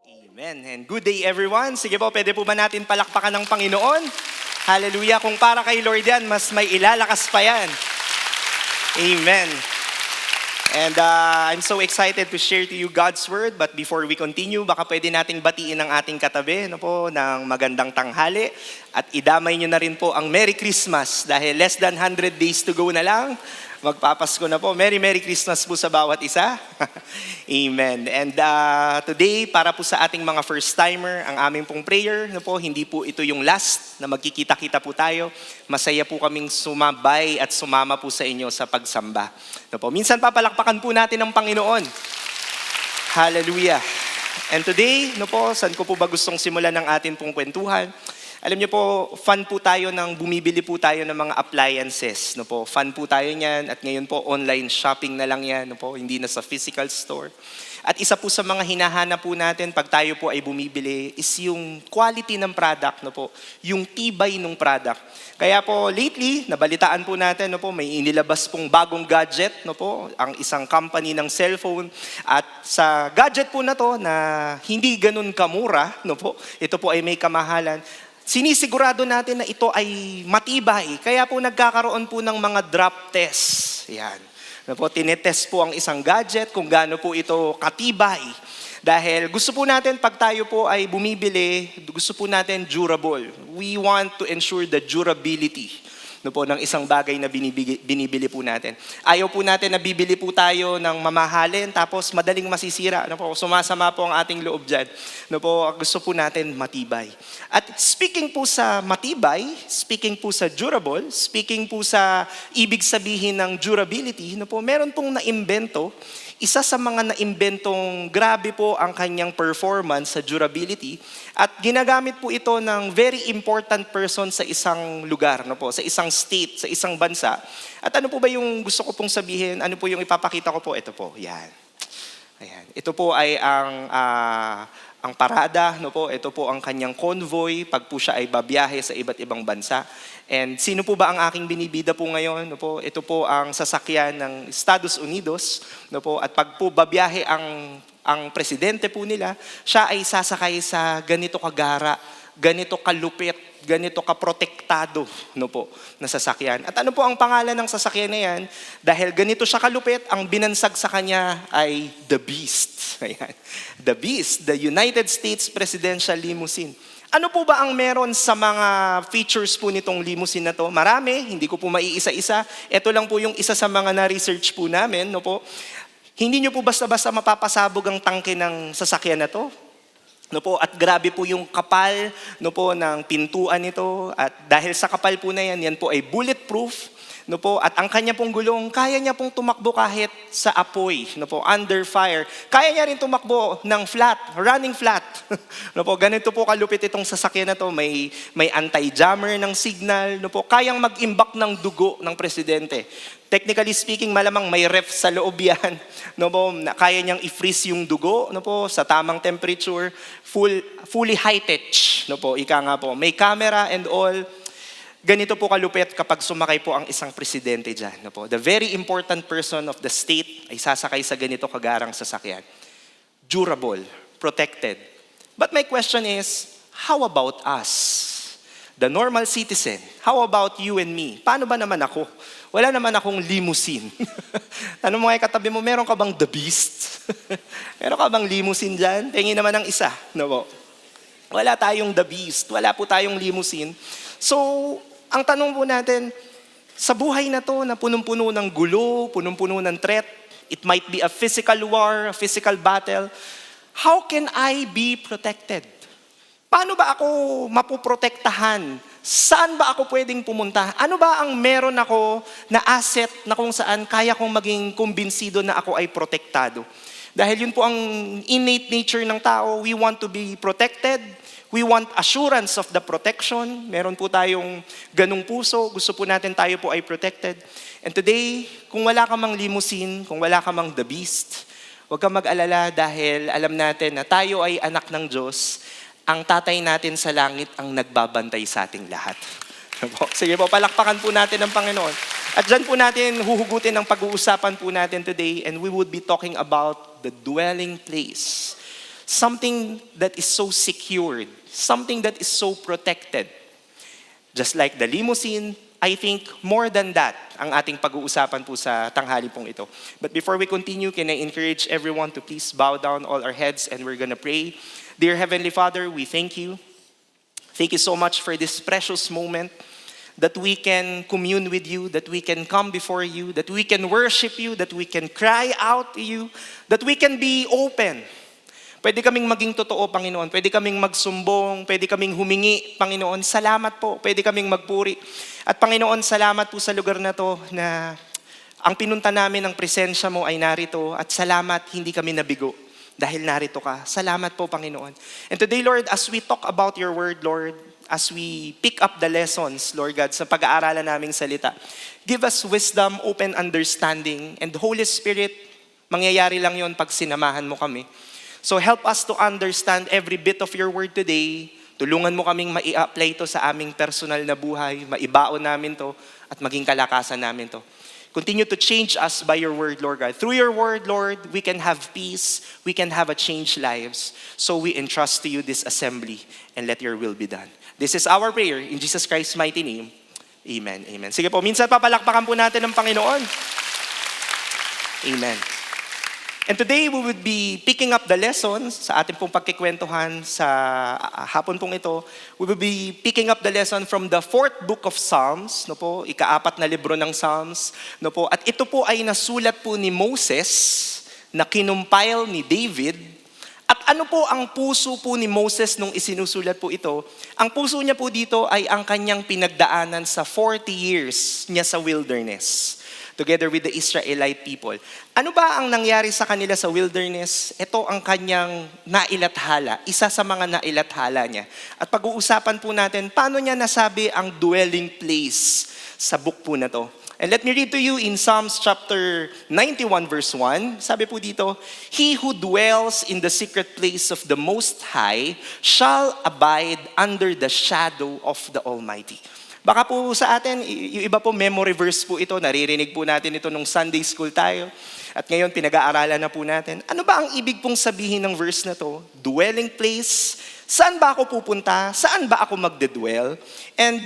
Amen. And good day everyone. Sige po, pwede po ba natin palakpakan ng Panginoon? Hallelujah. Kung para kay Lord yan, mas may ilalakas pa yan. Amen. And I'm so excited to share to you God's Word. But before we continue, baka pwede nating batiin ang ating katabi ng magandang tanghali. At idamay nyo na rin po ang Merry Christmas dahil less than 100 days to go na lang. Magpapasko na po. Merry Christmas po sa bawat isa. Amen. And today, para po sa ating mga first-timer, ang aming pong prayer, hindi po ito yung last na magkikita-kita po tayo. Masaya po kaming sumabay at sumama po sa inyo sa pagsamba. Minsan papalakpakan po natin ang Panginoon. Hallelujah. And today, saan ko po ba gustong simulan ng atin pong kwentuhan? Alam niyo po, fan po tayo bumibili po tayo ng mga appliances. Fan po tayo niyan at ngayon po online shopping na lang yan. Hindi na sa physical store. At isa po sa mga hinahanap po natin pag tayo po ay bumibili is yung quality ng product, yung tibay ng product. Kaya po lately, nabalitaan po natin, may inilabas pong bagong gadget, ang isang company ng cellphone. At sa gadget po na to na hindi ganun kamura, ito po ay may kamahalan. Sinisigurado natin na ito ay matibay. Kaya po nagkakaroon po ng mga drop tests. Yan. Tinetest po ang isang gadget kung gaano po ito katibay. Dahil gusto po natin pag tayo po ay bumibili, gusto po natin durable. We want to ensure the durability ng isang bagay na binibili po natin. Ayaw po natin na bibili po tayo ng mamahalin tapos madaling masisira. Sumasama po ang ating loob dyan. Gusto po natin matibay. At speaking po sa matibay, speaking po sa durable, speaking po sa ibig sabihin ng durability, meron pong naimbento. Isa sa mga naimbentong grabe po ang kanyang performance sa durability at ginagamit po ito ng very important person sa isang lugar, sa isang state, sa isang bansa. At ano po ba yung gusto ko pong sabihin? Ano po yung ipapakita ko po? Ito po, yan. Ayan. Ito po ay ang parada, ito po ang kanyang convoy pag po siya ay babiyahe sa iba't ibang bansa. And sino po ba ang aking binibida po ngayon? Ito po ang sasakyan ng Estados Unidos. At pag po babiyahe ang presidente po nila, siya ay sasakay sa ganito kagara, ganito kalupit, ganito kaprotektado na sasakyan. At ano po ang pangalan ng sasakyan na yan? Dahil ganito siya kalupit, ang binansag sa kanya ay The Beast. Ayan. The Beast, the United States Presidential Limousine. Ano po ba ang meron sa mga features po nitong limousine na to? Marami, hindi ko po maiisa-isa. Ito lang po yung isa sa mga na-research po namin. Hindi nyo po basta-basta mapapasabog ang tangke ng sasakyan na to. At grabe po yung kapal ng pintuan nito. At dahil sa kapal po na yan po ay bulletproof. At ang kanya pong gulong, kaya niya pong tumakbo kahit sa apoy, under fire. Kaya niya rin tumakbo ng flat, running flat. Ganito po kalupit itong sasakyan na to. May anti-jammer ng signal. Kayang mag-imbak ng dugo ng presidente. Technically speaking, malamang may ref sa loob yan. Kaya niyang i-freeze yung dugo sa tamang temperature. Fully high-tech. Ika nga po. May camera and all. Ganito po kalupit kapag sumakay po ang isang presidente dyan. The very important person of the state ay sasakay sa ganito kagarang sasakyan. Durable, protected. But my question is, how about us? The normal citizen. How about you and me? Paano ba naman ako? Wala naman akong limousine. Tanong mo nga katabi mo, meron ka bang The Beast? Meron ka bang limousine dyan? Tingin naman ang isa. Wala tayong The Beast. Wala po tayong limousine. So, ang tanong po natin, sa buhay na to na punong-puno ng gulo, punong-puno ng threat, it might be a physical war, a physical battle, how can I be protected? Paano ba ako mapoprotektahan? Saan ba ako pwedeng pumunta? Ano ba ang meron ako na asset na kung saan kaya kong maging kumbinsido na ako ay protektado? Dahil yun po ang innate nature ng tao, we want to be protected. We want assurance of the protection. Meron po tayong ganung puso. Gusto po natin tayo po ay protected. And today, kung wala ka mang limousine, kung wala ka mang The Beast, huwag kang mag-alala dahil alam natin na tayo ay anak ng Diyos. Ang tatay natin sa langit ang nagbabantay sa ating lahat. Sige po, palakpakan po natin ang Panginoon. At dyan po natin huhugutin ang pag-uusapan po natin today and we would be talking about the dwelling place. something that is so secured, something that is so protected. Just like the limousine, I think more than that ang ating pag-uusapan po sa tanghali pong ito. But before we continue, can I encourage everyone to please bow down all our heads and we're gonna pray. Dear Heavenly Father, we thank you. Thank you so much for this precious moment that we can commune with you, that we can come before you, that we can worship you, that we can cry out to you, that we can be open. Pwede kaming maging totoo, Panginoon. Pwede kaming magsumbong, pwede kaming humingi, Panginoon. Salamat po. Pwede kaming magpuri. At Panginoon, salamat po sa lugar na to na ang pinunta namin ng presensya mo ay narito. At salamat, hindi kami nabigo dahil narito ka. Salamat po, Panginoon. And today, Lord, as we talk about your word, Lord, as we pick up the lessons, Lord God, sa pag-aaralan naming salita, give us wisdom, open understanding, and Holy Spirit, mangyayari lang yon pag sinamahan mo kami. So help us to understand every bit of your word today. Tulungan mo kaming mai-apply to sa aming personal na buhay, maibaon namin to, at maging kalakasan namin to. Continue to change us by your word, Lord God. Through your word, Lord, we can have peace, we can have a changed lives. So we entrust to you this assembly and let your will be done. This is our prayer in Jesus Christ's mighty name. Amen, amen. Sige po, minsan papalakpakan po natin ng Panginoon. Amen. And today, we would be picking up the lessons sa ating pong pagkikwentuhan sa hapon pong ito. We will be picking up the lesson from the 4th book of Psalms, no po, ika-4 na libro ng Psalms, no po. At ito po ay nasulat po ni Moses, na kinumpile ni David. At ano po ang puso po ni Moses nung isinusulat po ito? Ang puso niya po dito ay ang kanyang pinagdaanan sa 40 years niya sa wilderness, together with the Israelite people. Ano ba ang nangyari sa kanila sa wilderness? Ito ang kanyang nailathala, isa sa mga nailathala niya. At pag-uusapan po natin, paano niya nasabi ang dwelling place sa book po na to. And let me read to you in Psalms chapter 91 verse 1. Sabi po dito, "He who dwells in the secret place of the Most High shall abide under the shadow of the Almighty." Baka po sa atin, yung iba po memory verse po ito, naririnig po natin ito nung Sunday school tayo. At ngayon, pinag-aaralan na po natin. Ano ba ang ibig pong sabihin ng verse na to? Dwelling place. Saan ba ako pupunta? Saan ba ako magdedwell? And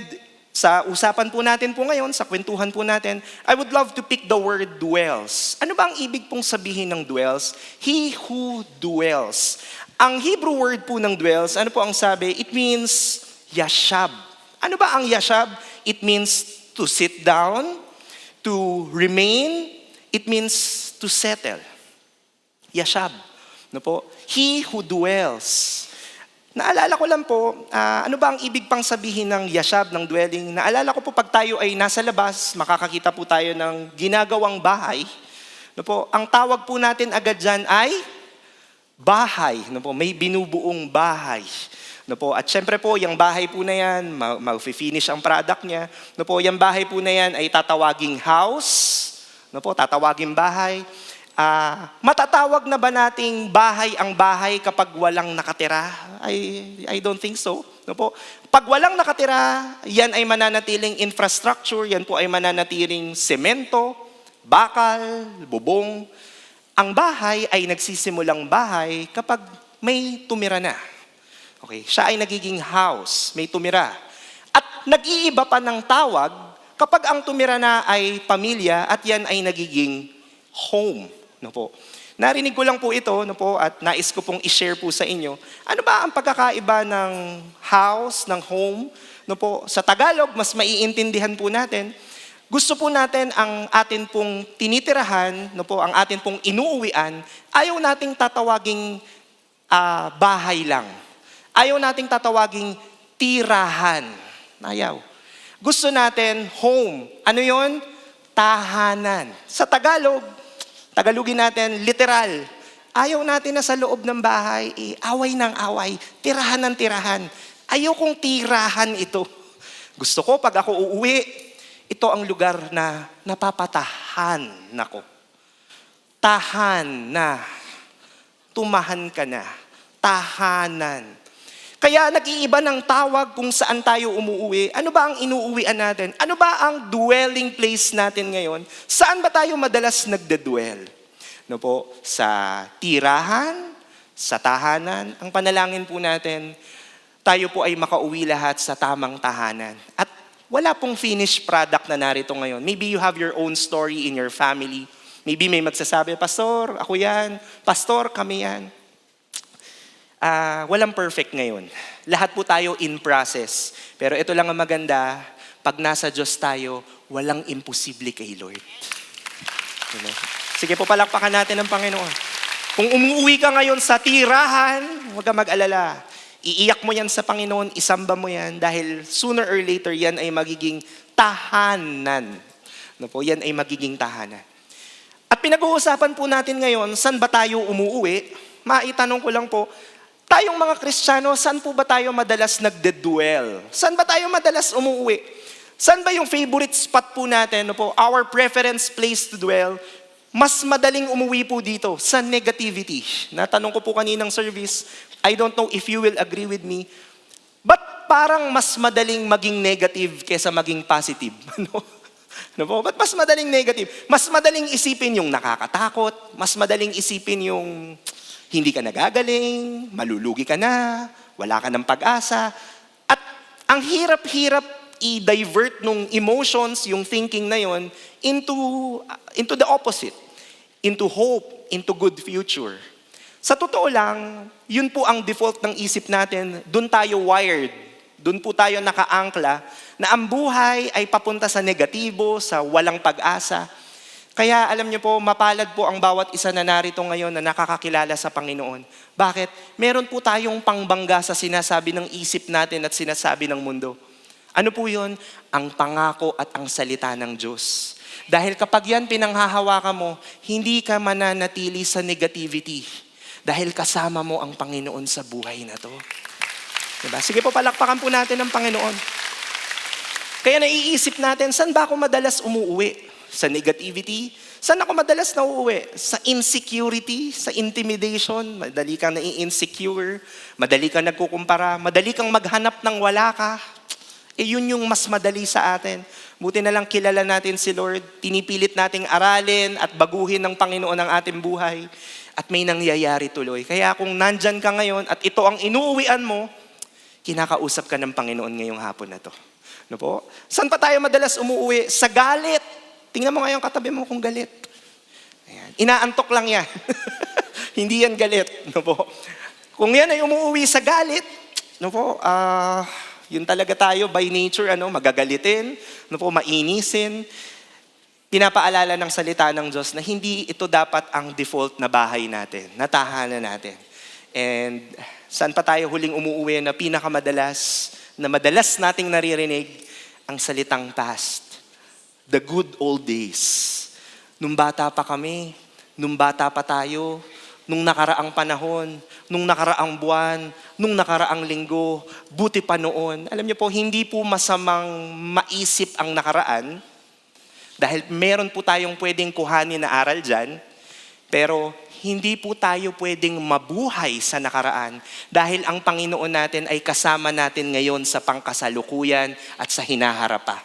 sa usapan po natin po ngayon, sa kwentuhan po natin, I would love to pick the word dwells. Ano ba ang ibig pong sabihin ng dwells? He who dwells. Ang Hebrew word po ng dwells, ano po ang sabi? It means yashab. Ano ba ang yashab? It means to sit down, to remain, it means to settle. Yashab. No po? He who dwells. Naalala ko lang po, ano ba ang ibig pang sabihin ng yashab, ng dwelling? Naalala ko po pag tayo ay nasa labas, makakakita po tayo ng ginagawang bahay. No po? Ang tawag po natin agad dyan ay bahay. No po? May binubuong bahay. No po, at syempre po, yung bahay po na yan, mag-finish ang product niya. No po, yung bahay po na yan ay tatawaging house. No po, tatawaging bahay. Matatawag na ba nating bahay ang bahay kapag walang nakatira? I don't think so. No po. Pag walang nakatira, yan ay mananatiling infrastructure, yan po ay mananatiling semento, bakal, bubong. Ang bahay ay nagsisimulang bahay kapag may tumira na. Okay, siya ay nagiging house, may tumira. At nag-iiba pa ng tawag kapag ang tumira na ay pamilya at yan ay nagiging home. No po. Narinig ko lang po ito, no po, at nais ko pong i-share po sa inyo. Ano ba ang pagkakaiba ng house, ng home? No po, sa Tagalog, mas maiintindihan po natin. Gusto po natin ang atin pong tinitirahan, no po, ang atin pong inuuwian, ayaw nating tatawaging bahay lang. Ayaw nating tatawaging tirahan. Ayaw. Gusto natin home. Ano yon? Tahanan. Sa Tagalogin natin, literal. Ayaw natin na sa loob ng bahay, away ng away, tirahan ng tirahan. Ayaw kong tirahan ito. Gusto ko, pag ako uuwi, ito ang lugar na napapatahan nako. Tahan na. Tumahan ka na. Tahanan. Kaya nag-iiba ng tawag kung saan tayo umuuwi. Ano ba ang inuuwian natin? Ano ba ang dwelling place natin ngayon? Saan ba tayo madalas nagde-dwell? No po, sa tirahan, sa tahanan. Ang panalangin po natin, tayo po ay makauwi lahat sa tamang tahanan. At wala pong finished product na narito ngayon. Maybe you have your own story in your family. Maybe may magsasabi, Pastor, ako yan. Pastor, kami yan. Walang perfect ngayon. Lahat po tayo in process. Pero ito lang ang maganda, pag nasa Diyos tayo, walang imposible kay Lord. Diba? Sige po, palakpakan natin ang Panginoon. Kung umuwi ka ngayon sa tirahan, huwag ka mag-alala. Iiyak mo yan sa Panginoon, isamba mo yan, dahil sooner or later, yan ay magiging tahanan. Yan ay magiging tahanan. At pinag-uusapan po natin ngayon, saan ba tayo umuwi? Maitanong ko lang po, tayong mga Kristiyano, saan po ba tayo madalas nagde-dwell? Saan ba tayo madalas umuwi? Saan ba yung favorite spot po natin? Our preference place to dwell? Mas madaling umuwi po dito sa negativity. Natanong ko po kaninang service, I don't know if you will agree with me, but parang mas madaling maging negative kaysa maging positive? Ba't mas madaling negative? Mas madaling isipin yung nakakatakot, mas madaling isipin yung hindi ka nagagaling, malulugi ka na, wala ka ng pag-asa. At ang hirap-hirap i-divert nung emotions, yung thinking na yon into the opposite, into hope, into good future. Sa totoo lang, yun po ang default ng isip natin, dun tayo wired, dun po tayo nakaangkla, na ang buhay ay papunta sa negatibo, sa walang pag-asa. Kaya alam niyo po, mapalad po ang bawat isa na narito ngayon na nakakakilala sa Panginoon. Bakit? Meron po tayong pangbangga sa sinasabi ng isip natin at sinasabi ng mundo. Ano po yun? Ang pangako at ang salita ng Diyos. Dahil kapag yan pinanghahawakan mo, hindi ka mananatili sa negativity. Dahil kasama mo ang Panginoon sa buhay na to. Diba? Sige po, palakpakan po natin ang Panginoon. Kaya naiisip natin, saan ba ako madalas umuwi? Sa negativity? Saan ako madalas nauuwi? Sa insecurity, sa intimidation, madali kang nai-insecure, madali kang nagkukumpara, madali kang maghanap ng wala ka. Yun yung mas madali sa atin. Buti na lang kilala natin si Lord, pinipilit nating aralin at baguhin ng Panginoon ang ating buhay at may nangyayari tuloy. Kaya kung nandyan ka ngayon at ito ang inuuwian mo, kinakausap ka ng Panginoon ngayong hapon na to. No po? Saan pa tayo madalas umuwi? Sa galit. Tingnan mo ngayon katabi mo kung galit. Ayan. Inaantok lang yan. Hindi yan galit. No po? Kung yan ay umuwi sa galit, no po, yun talaga tayo by nature, magagalitin, no po, mainisin. Pinapaalala ng salita ng Diyos na hindi ito dapat ang default na bahay natin, na tahanan natin. And saan pa tayo huling umuwi na pinakamadalas, na madalas nating naririnig ang salitang past. The good old days. Nung bata pa kami, nung bata pa tayo, nung nakaraang panahon, nung nakaraang buwan, nung nakaraang linggo, buti pa noon. Alam niyo po, hindi po masamang maisip ang nakaraan dahil meron po tayong pwedeng kuhanin na aral dyan, pero hindi po tayo pwedeng mabuhay sa nakaraan dahil ang Panginoon natin ay kasama natin ngayon sa pangkasalukuyan at sa hinaharap pa.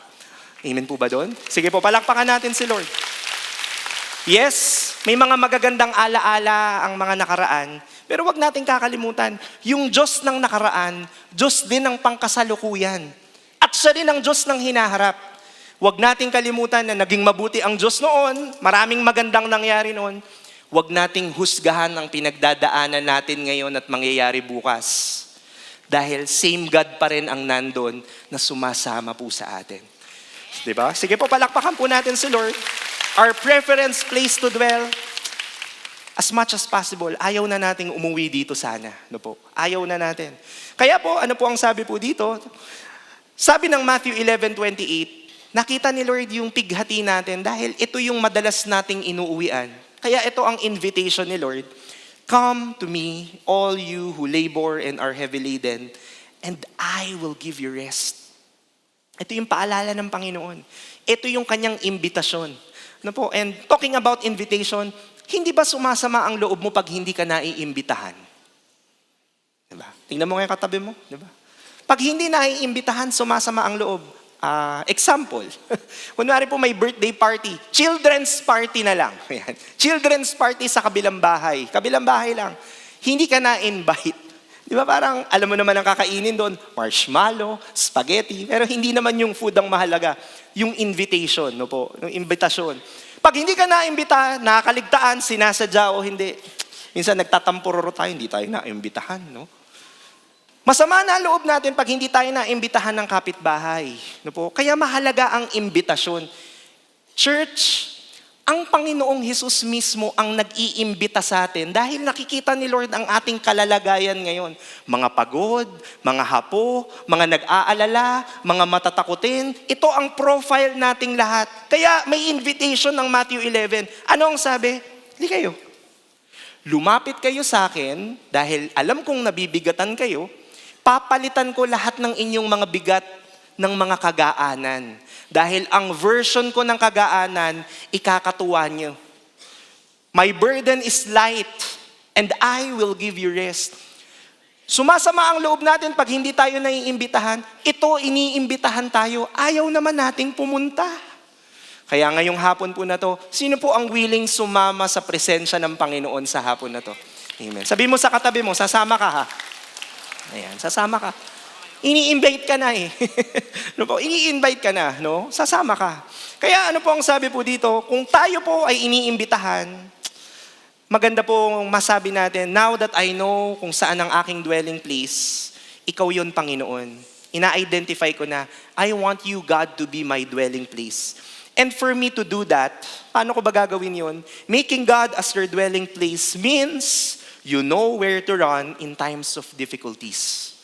Amen po ba doon? Sige po, palakpakan natin si Lord. Yes, may mga magagandang alaala ang mga nakaraan, pero wag nating kakalimutan, yung Diyos ng nakaraan, Diyos din ng pangkasalukuyan. At siya rin ang Diyos ng hinaharap. Wag nating kalimutan na naging mabuti ang Diyos noon, maraming magandang nangyari noon. Wag nating husgahan ang pinagdadaanan natin ngayon at mangyayari bukas. Dahil same God pa rin ang nandun na sumasama po sa atin. Diba? Sige po, palakpakan po natin si Lord. Our preference place to dwell, as much as possible, ayaw na nating umuwi dito sana. No po? Ayaw na natin. Kaya po, ano po ang sabi po dito? Sabi ng Matthew 11:28, nakita ni Lord yung pighati natin dahil ito yung madalas nating inuuwian. Kaya ito ang invitation ni Lord. Come to me, all you who labor and are heavy laden, and I will give you rest. Ito yung paalala ng Panginoon. Ito yung kanyang imbitasyon. No po? And talking about invitation, hindi ba sumasama ang loob mo pag hindi ka naiimbitahan? Diba? Tingnan mo ngayon katabi mo. Diba? Pag hindi naiimbitahan, sumasama ang loob. Example, kunwari po may birthday party, children's party na lang. Children's party sa kabilang bahay. Kabilang bahay lang. hindi ka na-invite. Di ba parang, alam mo naman ang kakainin doon, marshmallow, spaghetti, pero hindi naman yung food ang mahalaga, yung invitation, no po, yung invitasyon. Pag hindi ka na-imbita, nakakaligtaan, sinasadya o hindi, minsan nagtatampururo tayo, hindi tayo na-imbitahan, no? Masama na loob natin pag hindi tayo na-imbitahan ng kapitbahay, no po? Kaya mahalaga ang imbitasyon. Church, ang Panginoong Hesus mismo ang nag-iimbita sa atin dahil nakikita ni Lord ang ating kalalagayan ngayon. Mga pagod, mga hapo, mga nag-aalala, mga matatakutin. Ito ang profile nating lahat. Kaya may invitation ng Matthew 11. Ano ang sabi? Hindi kayo. Lumapit kayo sa akin dahil alam kong nabibigatan kayo. Papalitan ko lahat ng inyong mga bigat ng mga kagaanan. Dahil ang version ko ng kagaanan, ikakatuwa nyo. My burden is light, and I will give you rest. Sumasama ang loob natin pag hindi tayo naiimbitahan. Ito, iniimbitahan tayo. Ayaw naman nating pumunta. Kaya ngayong hapon po na to, sino po ang willing sumama sa presensya ng Panginoon sa hapon na to? Amen. Sabi mo sa katabi mo, sasama ka ha? Ayan, sasama ka. Ini-invite ka na eh. No po? Ini-invite ka na, no? Sasama ka. Kaya ano po ang sabi po dito, kung tayo po ay iniimbitahan, maganda po masabi natin, now that I know kung saan ang aking dwelling place, ikaw yun, Panginoon. Ina-identify ko na, I want you, God, to be my dwelling place. And for me to do that, paano ko ba gagawin yun? Making God as your dwelling place means you know where to run in times of difficulties.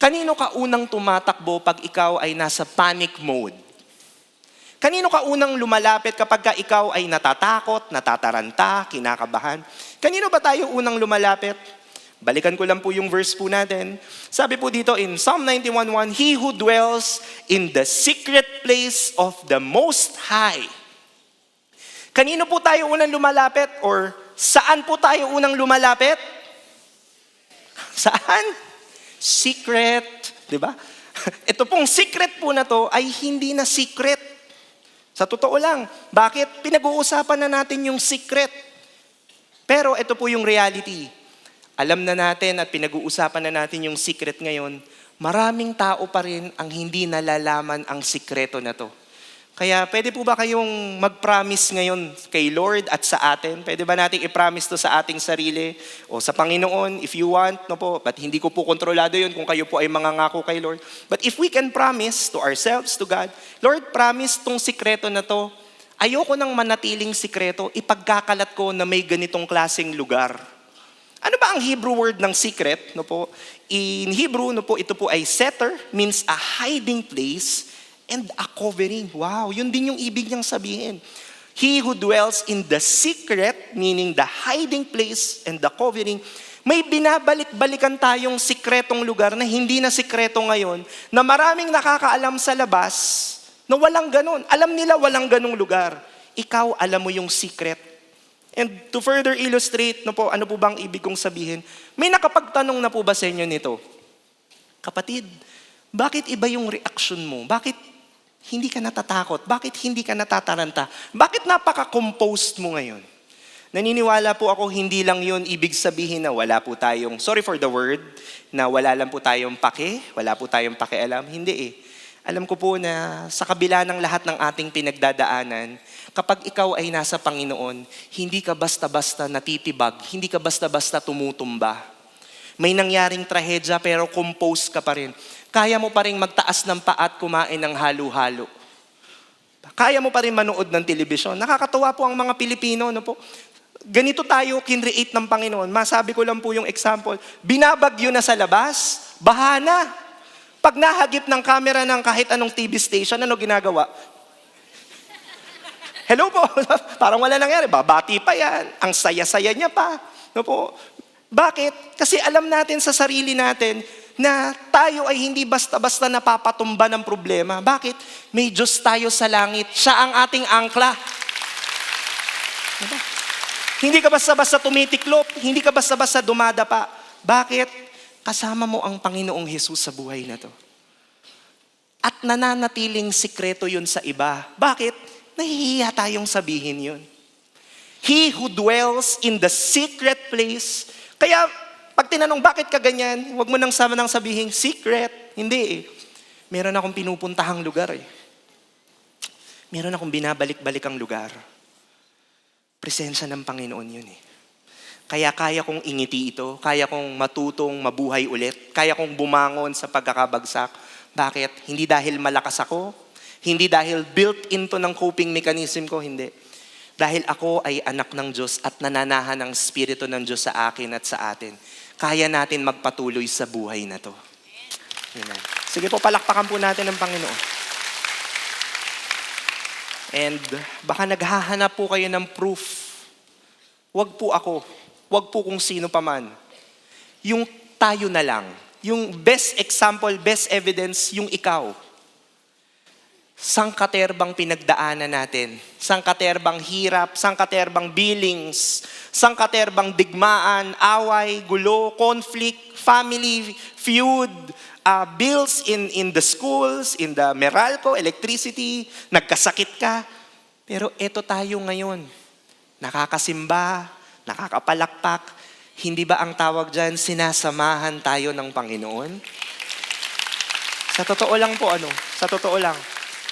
Kanino ka unang tumatakbo pag ikaw ay nasa panic mode? Kanino ka unang lumalapit kapag ka ikaw ay natatakot, natataranta, kinakabahan? Kanino ba tayo unang lumalapit? Balikan ko lang po yung verse po natin. Sabi po dito in Psalm 91:1, He who dwells in the secret place of the Most High. Kanino po tayo unang lumalapit? Or saan po tayo unang lumalapit? Saan? Secret, di ba? Ito pong secret po na to ay hindi na secret. Sa totoo lang, bakit? Pinag-uusapan na natin yung secret. Pero ito po yung reality. Alam na natin at pinag-uusapan na natin yung secret ngayon, maraming tao pa rin ang hindi nalalaman ang sikreto na to. Kaya pwede po ba kayong mag-promise ngayon kay Lord at sa atin? Pwede ba nating i-promise to sa ating sarili o sa Panginoon if you want? No po, but hindi ko po kontrolado yun kung kayo po ay mangangako kay Lord. But if we can promise to ourselves, to God, Lord, promise tong sikreto na to. Ayoko nang manatiling sikreto, ipagkakalat ko na may ganitong klaseng lugar. Ano ba ang Hebrew word ng secret? No po? In Hebrew, no po, ito po ay seter, means a hiding place, and a covering. Wow, yun din yung ibig niyang sabihin. He who dwells in the secret, meaning the hiding place and the covering, may binabalik-balikan tayong sikretong lugar na hindi na sikreto ngayon, na maraming nakakaalam sa labas, na walang ganon. Alam nila walang ganong lugar. Ikaw, alam mo yung secret. And to further illustrate, no po, ano po bang ibig kong sabihin? May nakapagtanong na po ba sa inyo nito? Kapatid, bakit iba yung reaction mo? Bakit hindi ka natatakot? Bakit hindi ka natataranta? Bakit napaka-composed mo ngayon? Naniniwala po ako, hindi lang yun ibig sabihin na wala po tayong, sorry for the word, na wala lang po tayong pake, wala po tayong pakialam. Hindi eh. Alam ko po na sa kabila ng lahat ng ating pinagdadaanan, kapag ikaw ay nasa Panginoon, hindi ka basta-basta natitibag, hindi ka basta-basta tumutumba. May nangyaring trahedya pero composed ka pa rin. Kaya mo pa rin magtaas ng paa at kumain ng halo-halo. Kaya mo pa rin manood ng telebisyon. Nakakatuwa po ang mga Pilipino. No po? Ganito tayo kinreate ng Panginoon. Masabi ko lang po yung example. Binabagyo na sa labas, bahana. Pag nahagip ng camera ng kahit anong TV station, ano ginagawa? Hello po. Parang wala nangyari. Babati pa yan. Ang saya-saya niya pa. No po? Bakit? Kasi alam natin sa sarili natin na tayo ay hindi basta-basta napapatumba ng problema. Bakit? May Diyos tayo sa langit. Siya ang ating angkla. Diba? Hindi ka basta-basta tumitiklop. Hindi ka basta-basta dumadapa. Bakit? Kasama mo ang Panginoong Hesus sa buhay na to. At nananatiling sikreto yun sa iba. Bakit? Nahihiya tayong sabihin yun. He who dwells in the secret place, Kaya, pag tinanong, bakit ka ganyan? Huwag mo nang sabihin, secret. Hindi eh. Meron akong pinupuntahang lugar eh. Meron akong binabalik-balikang lugar. Presensya ng Panginoon yun eh. Kaya kong ingiti ito, kaya kong matutong mabuhay ulit, kaya kong bumangon sa pagkakabagsak. Bakit? Hindi dahil malakas ako, hindi dahil built into ng coping mechanism ko, hindi. Dahil ako ay anak ng Diyos at nananahan ng Espiritu ng Diyos sa akin at sa atin. Kaya natin magpatuloy sa buhay na to. Amen. Sige po, palakpakan po natin ang Panginoon. And baka naghahanap po kayo ng proof. Wag po ako. Wag po kung sino pa man. Yung tayo na lang. Yung best example, best evidence, yung ikaw. Sangkaterbang pinagdaanan natin. Sangkaterbang hirap, sangkaterbang billings, sangkaterbang digmaan, away, gulo, conflict, family, feud, bills in the schools, in the Meralco, electricity, nagkasakit ka. Pero eto tayo ngayon. Nakakasimba, nakakapalakpak. Hindi ba ang tawag dyan, sinasamahan tayo ng Panginoon? Sa totoo lang po,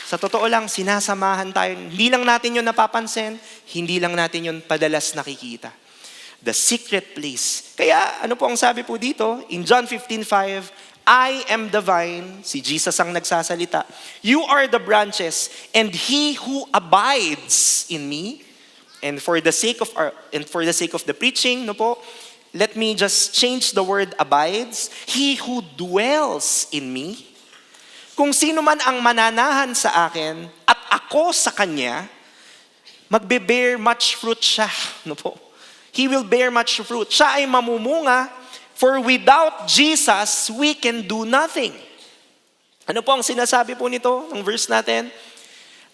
Sa totoo lang, sinasamahan tayo. Hindi lang natin yun napapansin, hindi lang natin yun padalas nakikita. The secret place. Kaya ano po ang sabi po dito? In John 15:5, I am the vine, si Jesus ang nagsasalita. You are the branches, and he who abides in me. And for the sake of the preaching, no po, let me just change the word abides. He who dwells in me. Kung sino man ang mananahan sa akin at ako sa kanya, magbe-bear much fruit siya. No po? He will bear much fruit. Siya ay mamumunga, for without Jesus, we can do nothing. Ano po ang sinasabi po nito, ng verse natin?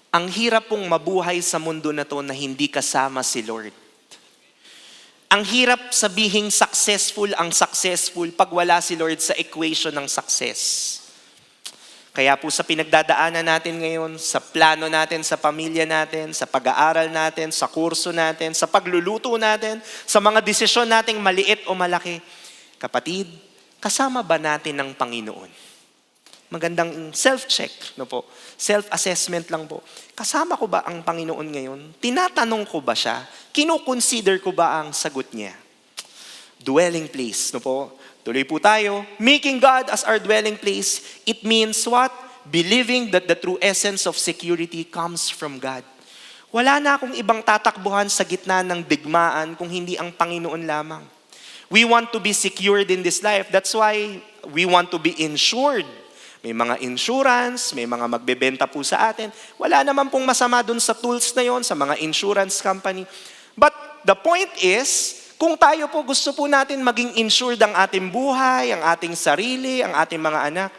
Ang hirap pong mabuhay sa mundo na to na hindi kasama si Lord. Ang hirap sabihing successful pag wala si Lord sa equation ng success. Kaya po sa pinagdadaanan natin ngayon, sa plano natin, sa pamilya natin, sa pag-aaral natin, sa kurso natin, sa pagluluto natin, sa mga desisyon nating maliit o malaki, kapatid, kasama ba natin ng Panginoon? Magandang self-check, no po? Self-assessment lang po. Kasama ko ba ang Panginoon ngayon? Tinatanong ko ba siya? Kino-consider ko ba ang sagot niya? Dwelling place, no po? Tuloy po tayo. Making God as our dwelling place, it means what? Believing that the true essence of security comes from God. Wala na akong ibang tatakbuhan sa gitna ng digmaan kung hindi ang Panginoon lamang. We want to be secured in this life. That's why we want to be insured. May mga insurance, may mga magbebenta po sa atin. Wala naman pong masama dun sa tools na yon, sa mga insurance company. But the point is, kung tayo po gusto po natin maging insured ang ating buhay, ang ating sarili, ang ating mga anak,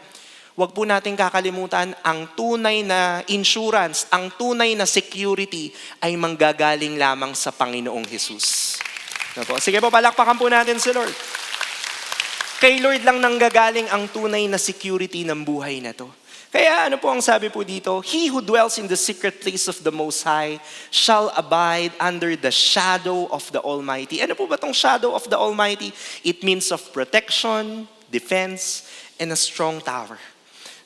huwag po natin kakalimutan ang tunay na insurance, ang tunay na security ay manggagaling lamang sa Panginoong Jesus. Sige po, palakpakan po natin si Lord. Kay Lord lang nanggagaling ang tunay na security ng buhay na to. Kaya ano po ang sabi po dito? He who dwells in the secret place of the Most High shall abide under the shadow of the Almighty. Ano po ba itong shadow of the Almighty? It means of protection, defense, and a strong tower.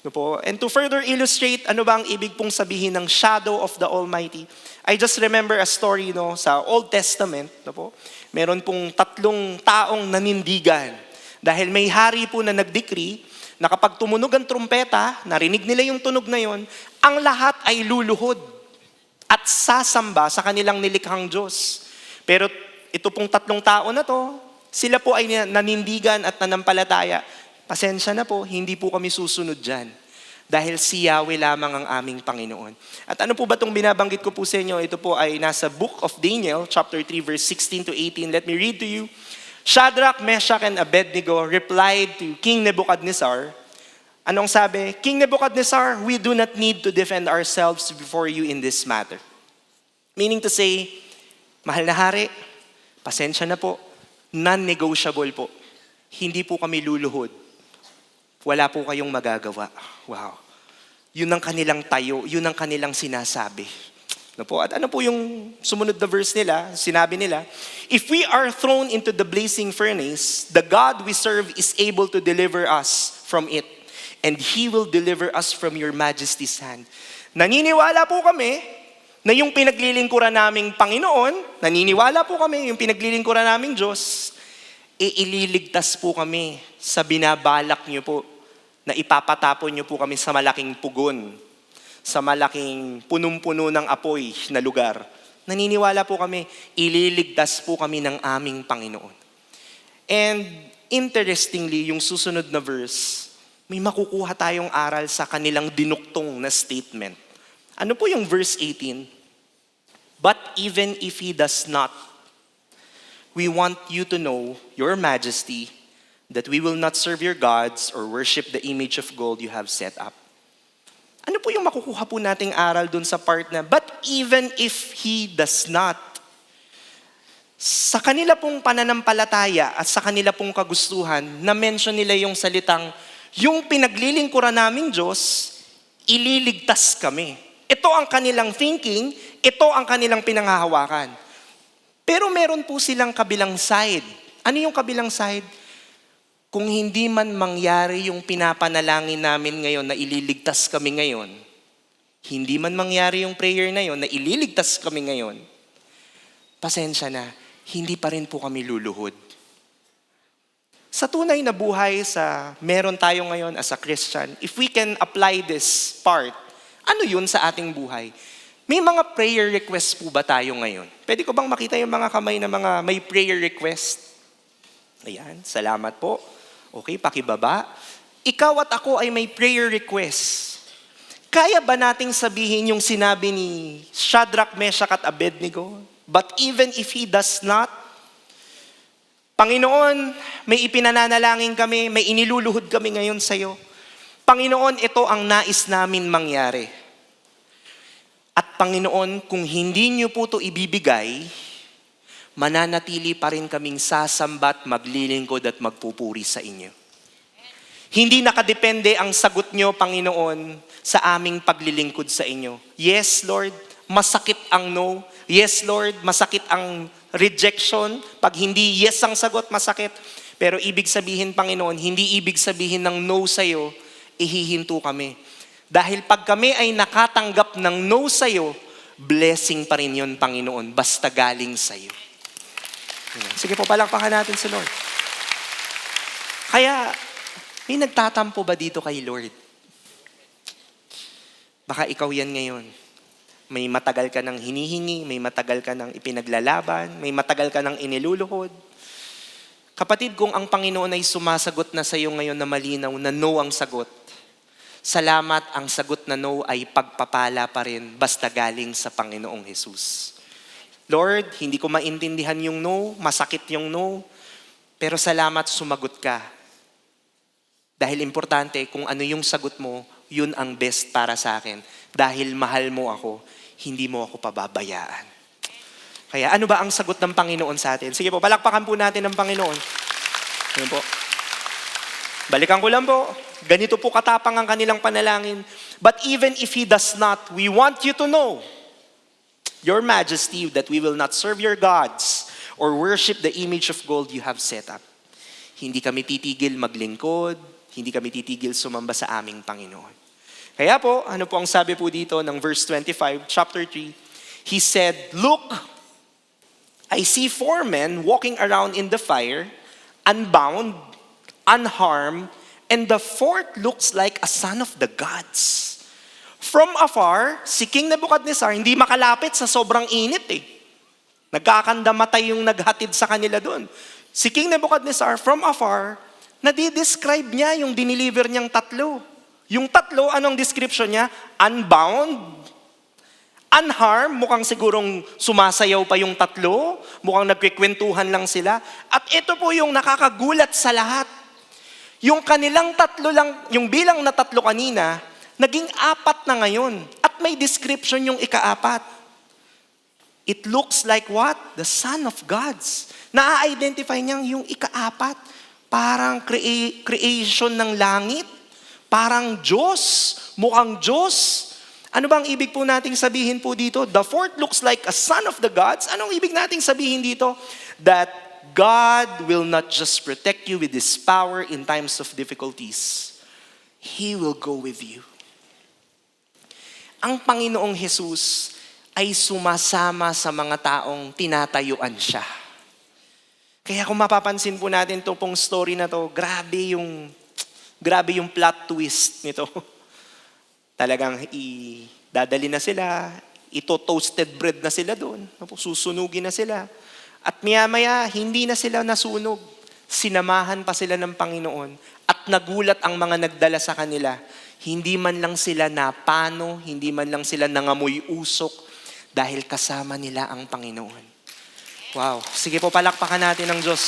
No po? And to further illustrate ano ba ang ibig pong sabihin ng shadow of the Almighty, I just remember a story sa Old Testament. No po? Meron pong 3 taong nanindigan. Dahil may hari po na nag-decree na kapag tumunog ang trumpeta, narinig nila yung tunog na yon, ang lahat ay luluhod at sasamba sa kanilang nilikhang Diyos. Pero ito pong 3 tao na to, sila po ay nanindigan at nanampalataya. Pasensya na po, hindi po kami susunod dyan. Dahil si Yahweh lamang ang aming Panginoon. At ano po ba itong binabanggit ko po sa inyo? Ito po ay nasa Book of Daniel, chapter 3, verse 16 to 18. Let me read to you. Shadrach, Meshach, and Abednego replied to King Nebuchadnezzar. Anong sabi? King Nebuchadnezzar, we do not need to defend ourselves before you in this matter. Meaning to say, mahal na hari, pasensya na po, non-negotiable po. Hindi po kami luluhod. Wala po kayong magagawa. Wow. Yun ang kanilang tayo, yun ang kanilang sinasabi. No po? At ano po yung sumunod na verse nila? Sinabi nila, if we are thrown into the blazing furnace, the God we serve is able to deliver us from it. And He will deliver us from your majesty's hand. Naniniwala po kami na yung pinaglilingkuran naming Panginoon, naniniwala po kami yung pinaglilingkuran naming Diyos, ililigtas po kami sa binabalak niyo po na ipapatapon niyo po kami sa malaking pugon, sa malaking punong-puno ng apoy na lugar. Naniniwala po kami, ililigtas po kami ng aming Panginoon. And interestingly, yung susunod na verse, may makukuha tayong aral sa kanilang dinuktong na statement. Ano po yung verse 18? But even if He does not, we want you to know, Your Majesty, that we will not serve your gods or worship the image of gold you have set up. Ano po yung makukuha po nating aral dun sa part na, but even if He does not, sa kanila pong pananampalataya at sa kanila pong kagustuhan, na-mention nila yung salitang, yung pinaglilingkuran naming Diyos, ililigtas kami. Ito ang kanilang thinking, ito ang kanilang pinanghahawakan. Pero meron po silang kabilang side. Ano yung kabilang side? Kung hindi man mangyari yung pinapanalangin namin ngayon na ililigtas kami ngayon, hindi man mangyari yung prayer na yon na ililigtas kami ngayon, pasensya na, hindi pa rin po kami luluhod. Sa tunay na buhay, sa meron tayo ngayon as a Christian, if we can apply this part, ano yun sa ating buhay? May mga prayer requests po ba tayo ngayon? Pwede ko bang makita yung mga kamay na mga may prayer request? Ayan, salamat po. Okay, pakibaba. Ikaw at ako ay may prayer request. Kaya ba nating sabihin yung sinabi ni Shadrach, Meshach at Abednego? But even if He does not, Panginoon, may ipinananalangin kami, may iniluluhod kami ngayon sa iyo. Panginoon, ito ang nais namin mangyari. At Panginoon, kung hindi niyo po ito ibibigay, mananatili pa rin kaming sasambat, maglilingkod at magpupuri sa inyo. Hindi nakadepende ang sagot nyo, Panginoon, sa aming paglilingkod sa inyo. Yes, Lord, masakit ang no. Yes, Lord, masakit ang rejection. Pag hindi yes ang sagot, masakit. Pero ibig sabihin, Panginoon, hindi ibig sabihin ng no sa'yo, ihihinto kami. Dahil pag kami ay nakatanggap ng no sa'yo, blessing pa rin yun, Panginoon, basta galing sa'yo. Sige po, palakpakan natin si Lord. Kaya, may nagtatampo ba dito kay Lord? Baka ikaw yan ngayon. May matagal ka ng hinihingi, may matagal ka ng ipinaglalaban, may matagal ka ng iniluluhod. Kapatid, kung ang Panginoon ay sumasagot na sa iyo ngayon na malinaw na no ang sagot, salamat, ang sagot na no ay pagpapala pa rin basta galing sa Panginoong Jesus. Lord, hindi ko maintindihan yung no, masakit yung no, pero salamat sumagot ka. Dahil importante, kung ano yung sagot mo, yun ang best para sa akin. Dahil mahal mo ako, hindi mo ako pababayaan. Kaya ano ba ang sagot ng Panginoon sa atin? Sige po, palakpakan po natin ng Panginoon. Ano po? Balikan ko lang po. Ganito po katapang ang kanilang panalangin. But even if He does not, we want you to know, Your Majesty, that we will not serve your gods or worship the image of gold you have set up. Hindi kami titigil maglingkod, hindi kami titigil sumamba sa aming Panginoon. Kaya po, ano po ang sabi po dito ng verse 25, chapter 3? He said, look, I see 4 men walking around in the fire, unbound, unharmed, and the fourth looks like a son of the gods. From afar, si King Nebuchadnezzar hindi makalapit sa sobrang init eh. Nagkakandamatay yung naghatid sa kanila doon. Si King Nebuchadnezzar, from afar, nadi-describe niya yung diniliver niyang 3. Yung 3, anong description niya? Unbound, unharmed, mukhang sigurong sumasayaw pa yung 3, mukhang nagkikwentuhan lang sila. At ito po yung nakakagulat sa lahat. Yung kanilang 3 lang, yung bilang na 3 kanina, naging 4 na ngayon. At may description yung ika-4. It looks like what? The Son of Gods. Na-identify niyang yung ika-4. Parang creation ng langit. Parang Diyos. Mukhang Diyos. Ano ba ang ibig po nating sabihin po dito? The fourth looks like a son of the gods. Anong ibig nating sabihin dito? That God will not just protect you with His power in times of difficulties. He will go with you. Ang Panginoong Jesus ay sumasama sa mga taong tinatayuan siya. Kaya kung mapapansin po natin itong pong story na to, grabe yung plot twist nito. Talagang dadali na sila, toasted bread na sila doon, susunugin na sila. At maya-maya, hindi na sila nasunog. Sinamahan pa sila ng Panginoon. At nagulat ang mga nagdala sa kanila. Hindi man lang sila napano, hindi man lang sila nangamoy usok, dahil kasama nila ang Panginoon. Wow. Sige po, palakpakan natin ang Diyos.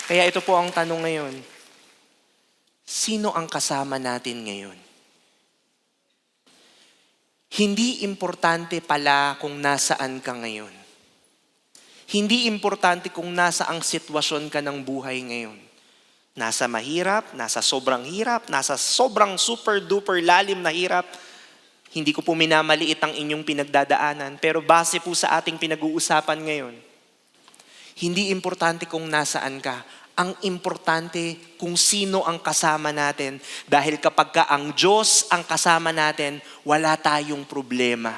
Kaya ito po ang tanong ngayon. Sino ang kasama natin ngayon? Hindi importante pala kung nasaan ka ngayon. Hindi importante kung nasa ang sitwasyon ka ng buhay ngayon. Nasa mahirap, nasa sobrang hirap, nasa sobrang super duper lalim na hirap. Hindi ko po minamaliit ang inyong pinagdadaanan, pero base po sa ating pinag-uusapan ngayon, hindi importante kung nasaan ka. Ang importante kung sino ang kasama natin. Dahil kapag ka ang Diyos ang kasama natin, wala tayong problema.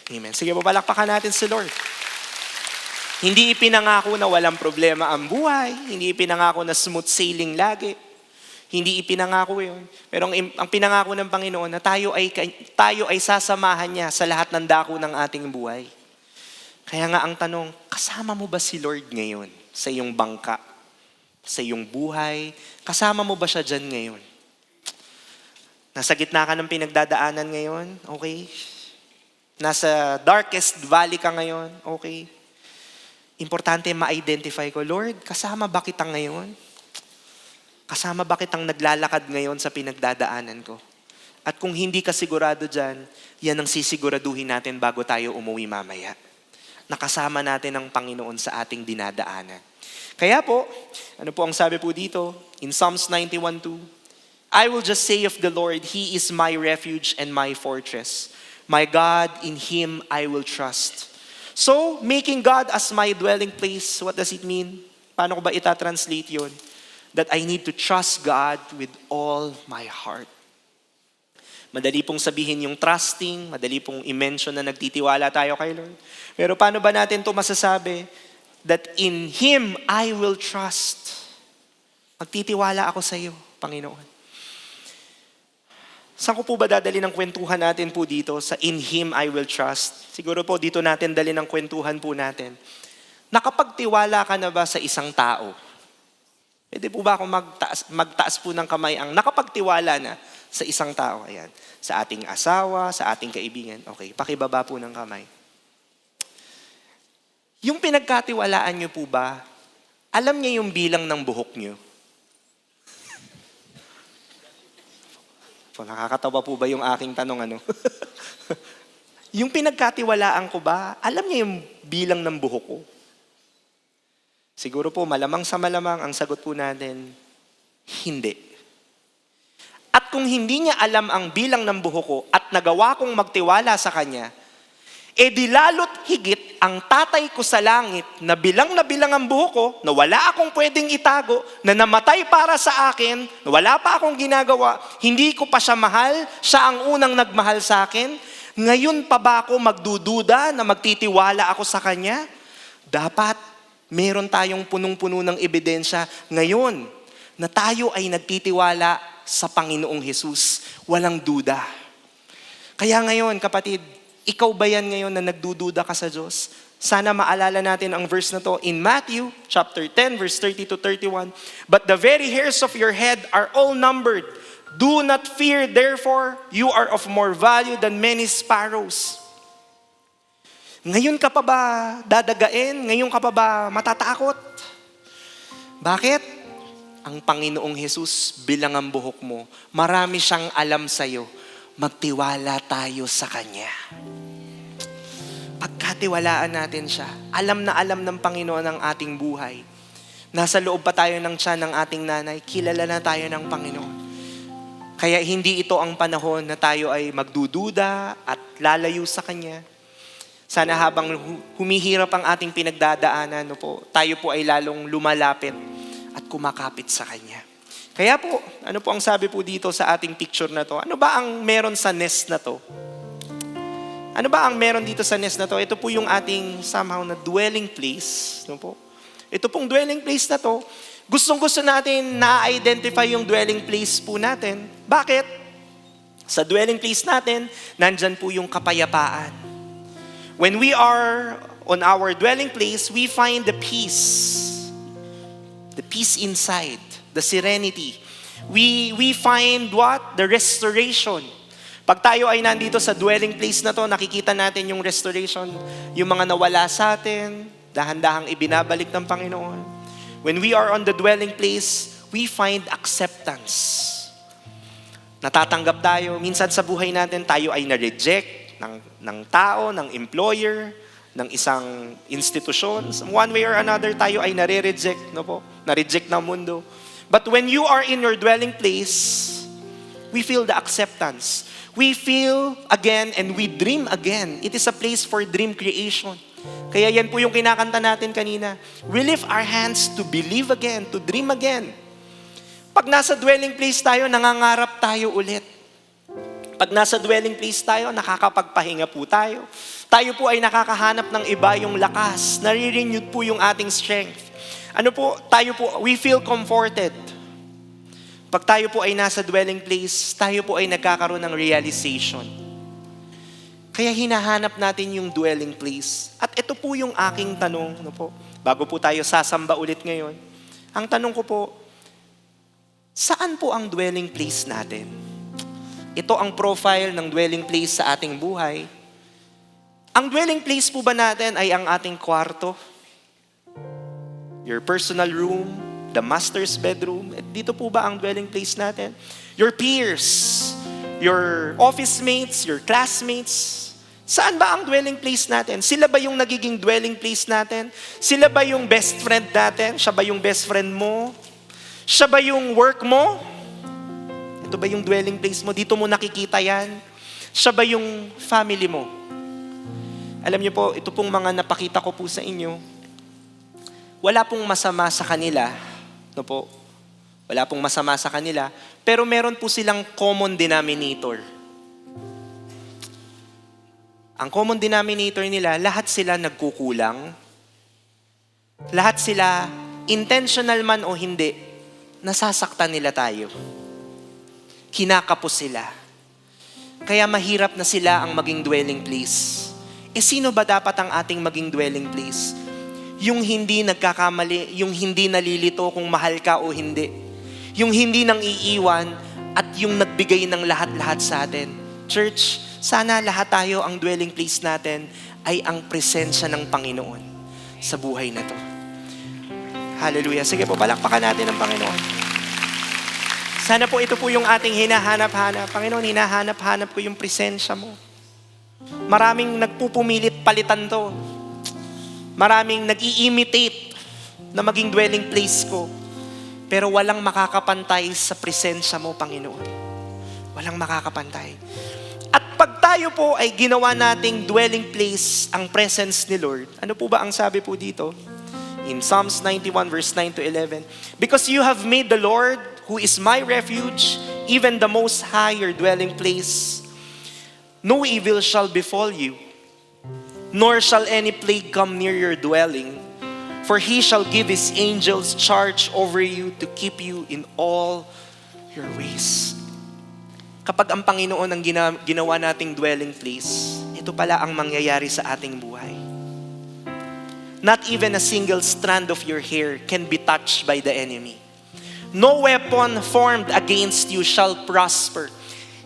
Amen. Sige po, palakpakan natin si Lord. Hindi ipinangako na walang problema ang buhay. Hindi ipinangako na smooth sailing lagi. Hindi ipinangako yun. Pero ang pinangako ng Panginoon na tayo ay sasamahan niya sa lahat ng dako ng ating buhay. Kaya nga ang tanong, kasama mo ba si Lord ngayon? Sa iyong bangka, sa iyong buhay, kasama mo ba siya dyan ngayon? Nasa gitna ka ng pinagdadaanan ngayon, okay? Nasa darkest valley ka ngayon, okay? Importante ma-identify ko, Lord, kasama ba kita ngayon? Kasama ba kitang naglalakad ngayon sa pinagdadaanan ko? At kung hindi ka sigurado dyan, yan ang sisiguraduhin natin bago tayo umuwi mamaya. Nakasama natin ang Panginoon sa ating dinadaanan. Kaya po, ano po ang sabi po dito? In Psalms 91:2, I will just say of the Lord, He is my refuge and my fortress. My God, in Him I will trust. So, making God as my dwelling place, what does it mean? Paano ko ba itatranslate yun? That I need to trust God with all my heart. Madali pong sabihin yung trusting, madali pong i-mention na nagtitiwala tayo kay Lord. Pero paano ba natin ito masasabi? That in Him I will trust. Magtitiwala ako sa iyo, Panginoon. Saan ko po ba dadali ng kwentuhan natin po dito sa in Him I will trust? Siguro po dito natin dali ng kwentuhan po natin. Nakapagtiwala ka na ba sa isang tao? Pwede po ba akong magtaas po ng kamay ang nakapagtiwala na sa isang tao? Ayan. Sa ating asawa, sa ating kaibigan. Okay, pakibaba po ng kamay. Yung pinagkatiwalaan nyo po ba, alam niya yung bilang ng buhok nyo? Nakakatawa po ba yung aking tanong ano? Yung pinagkatiwalaan ko ba, alam niya yung bilang ng buhok ko? Siguro po, malamang sa malamang, ang sagot po natin, hindi. At kung hindi niya alam ang bilang ng buhok ko at nagawa kong magtiwala sa Kanya, di lalo't higit ang tatay ko sa langit na bilang ang buhok ko, na wala akong pwedeng itago, na namatay para sa akin, na wala pa akong ginagawa, hindi ko pa siya mahal, siya ang unang nagmahal sa akin, ngayon pa ba ako magdududa na magtitiwala ako sa Kanya? Dapat meron tayong punong-puno ng ebidensya ngayon na tayo ay nagtitiwala sa Panginoong Jesus. Walang duda. Kaya ngayon, kapatid, ikaw ba yan ngayon na nagdududa ka sa Diyos? Sana maalala natin ang verse na to in Matthew chapter 10, verse 30 to 31. But the very hairs of your head are all numbered. Do not fear, therefore, you are of more value than many sparrows. Ngayon ka pa ba dadagain? Ngayon ka pa ba matatakot? Bakit? Ang Panginoong Jesus bilang ang buhok mo, marami siyang alam sa'yo. Magtiwala tayo sa Kanya. Pagkatiwalaan natin siya, alam na alam ng Panginoon ang ating buhay. Nasa loob pa tayo ng tiyan ng ating nanay, kilala na tayo ng Panginoon. Kaya hindi ito ang panahon na tayo ay magdududa at lalayo sa Kanya. Sana habang humihirap ang ating pinagdadaanan, tayo po ay lalong lumalapit at kumakapit sa Kanya. Kaya po, ano po ang sabi po dito sa ating picture na to? Ano ba ang meron sa nest na to? Ano ba ang meron dito sa nest na to? Ito po yung ating somehow na dwelling place. Ito pong dwelling place na to, gustong-gusto natin na-identify yung dwelling place po natin. Bakit? Sa dwelling place natin, nandyan po yung kapayapaan. When we are on our dwelling place, we find the peace. The peace inside, the serenity. We find what? The restoration. Pag tayo ay nandito sa dwelling place na to, nakikita natin yung restoration, yung mga nawala sa atin, dahan-dahang ibinabalik ng Panginoon. When we are on the dwelling place, we find acceptance. Natatanggap tayo. Minsan sa buhay natin, tayo ay na-reject ng tao, ng employer, ng isang institusyon. One way or another, tayo ay nare-reject. Na-reject ng mundo. But when you are in your dwelling place, we feel the acceptance. We feel again and we dream again. It is a place for dream creation. Kaya yan po yung kinakanta natin kanina. We lift our hands to believe again, to dream again. Pag nasa dwelling place tayo, nangangarap tayo ulit. Pag nasa dwelling place tayo, nakakapagpahinga po tayo. Tayo po ay nakakahanap ng iba yung lakas. Nare-renewed po yung ating strength. Tayo po, we feel comforted. Pag tayo po ay nasa dwelling place, tayo po ay nagkakaroon ng realization. Kaya hinahanap natin yung dwelling place. At ito po yung aking tanong, bago po tayo sasamba ulit ngayon. Ang tanong ko po, saan po ang dwelling place natin? Ito ang profile ng dwelling place sa ating buhay. Ang dwelling place po ba natin ay ang ating kwarto? Your personal room, the master's bedroom. Dito po ba ang dwelling place natin? Your peers, your office mates, your classmates. Saan ba ang dwelling place natin? Sila ba yung nagiging dwelling place natin? Sila ba yung best friend natin? Siya ba yung best friend mo? Siya ba yung work mo? Ito ba yung dwelling place mo? Dito mo nakikita yan? Siya ba yung family mo? Alam niyo po, ito pong mga napakita ko po sa inyo, wala pong masama sa kanila. Wala pong masama sa kanila, pero meron po silang common denominator. Ang common denominator nila, lahat sila nagkukulang. Lahat sila, intentional man o hindi, nasasaktan nila tayo. Kinakapos sila. Kaya mahirap na sila ang maging dwelling place. Sino ba dapat ang ating maging dwelling place? Yung hindi nagkakamali, yung hindi nalilito kung mahal ka o hindi. Yung hindi nang iiwan at yung nagbigay ng lahat-lahat sa atin. Church, sana lahat tayo ang dwelling place natin ay ang presensya ng Panginoon sa buhay na to. Hallelujah. Sige po, palakpakan natin ang Panginoon. Sana po ito po yung ating hinahanap-hanap. Panginoon, hinahanap-hanap ko yung presensya mo. Maraming nagpupumilit palitan to. Maraming nag-i-imitate na maging dwelling place ko. Pero walang makakapantay sa presensya mo, Panginoon. Walang makakapantay. At pag tayo po ay ginawa nating dwelling place ang presence ni Lord, ano po ba ang sabi po dito? In Psalms 91 verse 9 to 11, because you have made the Lord, who is my refuge, even the Most High, your dwelling place, no evil shall befall you, nor shall any plague come near your dwelling. For He shall give His angels charge over you to keep you in all your ways. Kapag ang Panginoon ang ginawa nating dwelling place, ito pala ang mangyayari sa ating buhay. Not even a single strand of your hair can be touched by the enemy. No weapon formed against you shall prosper.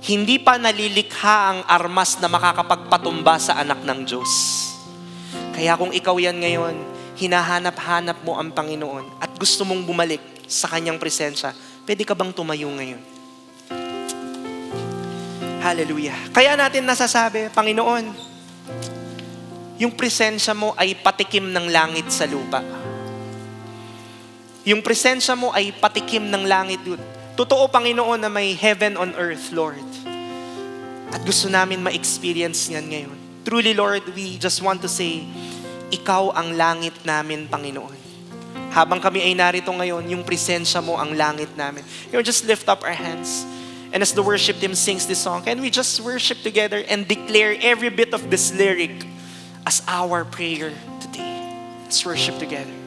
Hindi pa nalilikha ang armas na makakapagpatumba sa anak ng Diyos. Kaya kung ikaw yan ngayon, hinahanap-hanap mo ang Panginoon at gusto mong bumalik sa Kanyang presensya, pwede ka bang tumayo ngayon? Hallelujah. Kaya natin nasasabi, Panginoon, yung presensya mo ay patikim ng langit sa lupa. Yung presensya mo ay patikim ng langit Totoo, Panginoon, na may heaven on earth, Lord. At gusto namin ma-experience yan ngayon. Truly, Lord, we just want to say, Ikaw ang langit namin, Panginoon. Habang kami ay narito ngayon, yung presensya mo ang langit namin. Just lift up our hands. And as the worship team sings this song, can we just worship together and declare every bit of this lyric as our prayer today? Let's worship together.